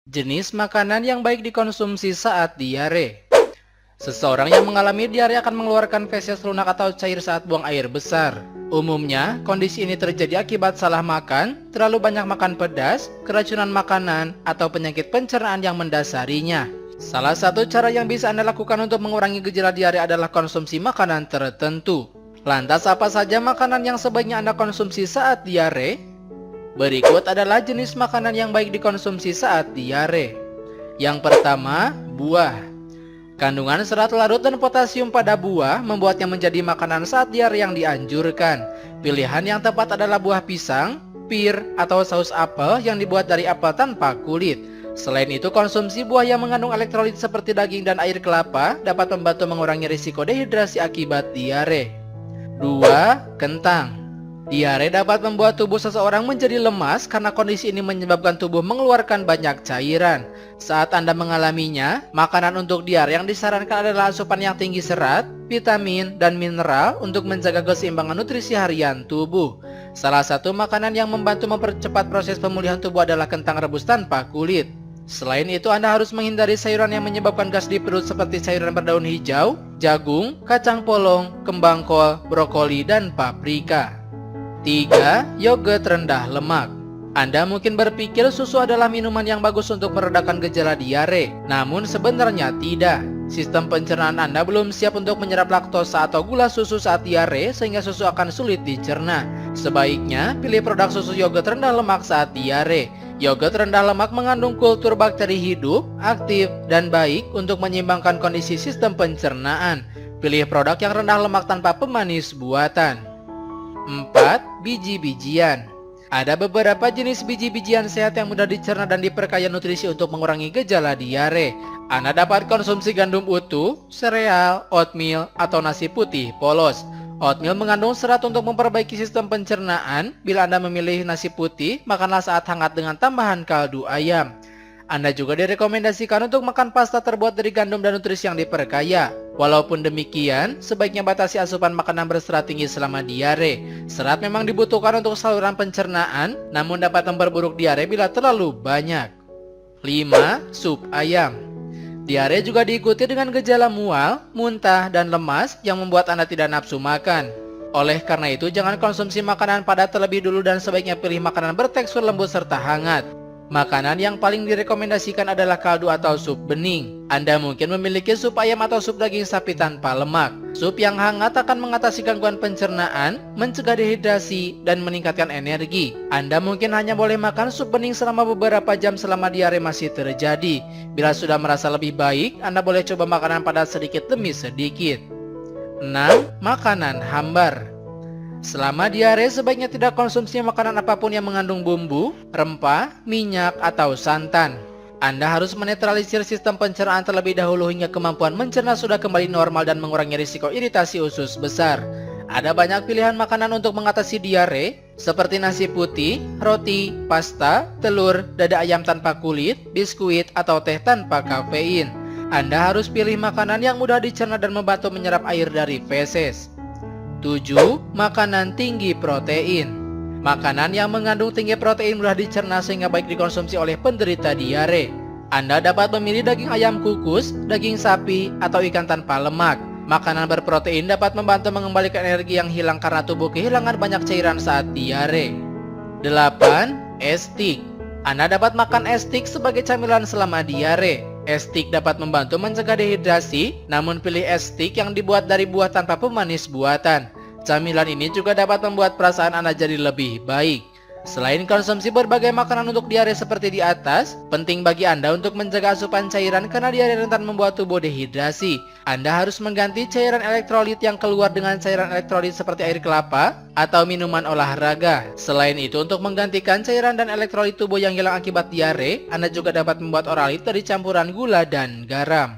Jenis makanan yang baik dikonsumsi saat diare. Seseorang yang mengalami diare akan mengeluarkan feses lunak atau cair saat buang air besar. Umumnya, kondisi ini terjadi akibat salah makan, terlalu banyak makan pedas, keracunan makanan, atau penyakit pencernaan yang mendasarinya. Salah satu cara yang bisa Anda lakukan untuk mengurangi gejala diare adalah konsumsi makanan tertentu. Lantas apa saja makanan yang sebaiknya Anda konsumsi saat diare? Berikut adalah jenis makanan yang baik dikonsumsi saat diare. Yang pertama, buah. Kandungan serat larut dan potasium pada buah membuatnya menjadi makanan saat diare yang dianjurkan. Pilihan yang tepat adalah buah pisang, pir, atau saus apel yang dibuat dari apel tanpa kulit. Selain itu, konsumsi buah yang mengandung elektrolit seperti daging dan air kelapa dapat membantu mengurangi risiko dehidrasi akibat diare. 2. Kentang. Diare dapat membuat tubuh seseorang menjadi lemas karena kondisi ini menyebabkan tubuh mengeluarkan banyak cairan. Saat Anda mengalaminya, makanan untuk diare yang disarankan adalah asupan yang tinggi serat, vitamin, dan mineral untuk menjaga keseimbangan nutrisi harian tubuh. Salah satu makanan yang membantu mempercepat proses pemulihan tubuh adalah kentang rebus tanpa kulit. Selain itu, Anda harus menghindari sayuran yang menyebabkan gas di perut seperti sayuran berdaun hijau, jagung, kacang polong, kembang kol, brokoli, dan paprika. 3. Yogurt rendah lemak. Anda mungkin berpikir susu adalah minuman yang bagus untuk meredakan gejala diare. Namun sebenarnya tidak. Sistem pencernaan Anda belum siap untuk menyerap laktosa atau gula susu saat diare sehingga susu akan sulit dicerna. Sebaiknya pilih produk susu yogurt rendah lemak saat diare. Yogurt rendah lemak mengandung kultur bakteri hidup, aktif, dan baik untuk menyeimbangkan kondisi sistem pencernaan. Pilih produk yang rendah lemak tanpa pemanis buatan. 4. Biji-bijian. Ada beberapa jenis biji-bijian sehat yang mudah dicerna dan diperkaya nutrisi untuk mengurangi gejala diare. Anda dapat konsumsi gandum utuh, sereal, oatmeal, atau nasi putih polos. Oatmeal mengandung serat untuk memperbaiki sistem pencernaan. Bila Anda memilih nasi putih, makanlah saat hangat dengan tambahan kaldu ayam. Anda juga direkomendasikan untuk makan pasta terbuat dari gandum dan nutrisi yang diperkaya. Walaupun demikian, sebaiknya batasi asupan makanan berserat tinggi selama diare. Serat memang dibutuhkan untuk saluran pencernaan, namun dapat memperburuk diare bila terlalu banyak. 5. Sup ayam. Diare juga diikuti dengan gejala mual, muntah, dan lemas yang membuat Anda tidak nafsu makan. Oleh karena itu, jangan konsumsi makanan padat terlebih dulu dan sebaiknya pilih makanan bertekstur lembut serta hangat. Makanan yang paling direkomendasikan adalah kaldu atau sup bening. Anda mungkin memiliki sup ayam atau sup daging sapi tanpa lemak. Sup yang hangat akan mengatasi gangguan pencernaan, mencegah dehidrasi, dan meningkatkan energi. Anda mungkin hanya boleh makan sup bening selama beberapa jam selama diare masih terjadi. Bila sudah merasa lebih baik, Anda boleh coba makanan padat sedikit demi sedikit. 6. Makanan hambar. Selama diare, sebaiknya tidak konsumsi makanan apapun yang mengandung bumbu, rempah, minyak, atau santan. Anda harus menetralisir sistem pencernaan terlebih dahulu hingga kemampuan mencerna sudah kembali normal dan mengurangi risiko iritasi usus besar. Ada banyak pilihan makanan untuk mengatasi diare, seperti nasi putih, roti, pasta, telur, dada ayam tanpa kulit, biskuit, atau teh tanpa kafein. Anda harus pilih makanan yang mudah dicerna dan membantu menyerap air dari feses. 7. Makanan tinggi protein. Makanan yang mengandung tinggi protein mudah dicerna sehingga baik dikonsumsi oleh penderita diare. Anda dapat memilih daging ayam kukus, daging sapi, atau ikan tanpa lemak. Makanan berprotein dapat membantu mengembalikan energi yang hilang karena tubuh kehilangan banyak cairan saat diare. 8. Es tik. Anda dapat makan es tik sebagai camilan selama diare. Es tik dapat membantu mencegah dehidrasi, namun pilih es tik yang dibuat dari buah tanpa pemanis buatan. Camilan ini juga dapat membuat perasaan Anda jadi lebih baik. Selain konsumsi berbagai makanan untuk diare seperti di atas, penting bagi Anda untuk menjaga asupan cairan karena diare rentan membuat tubuh dehidrasi. Anda harus mengganti cairan elektrolit yang keluar dengan cairan elektrolit seperti air kelapa atau minuman olahraga. Selain itu, untuk menggantikan cairan dan elektrolit tubuh yang hilang akibat diare, Anda juga dapat membuat oralit dari campuran gula dan garam.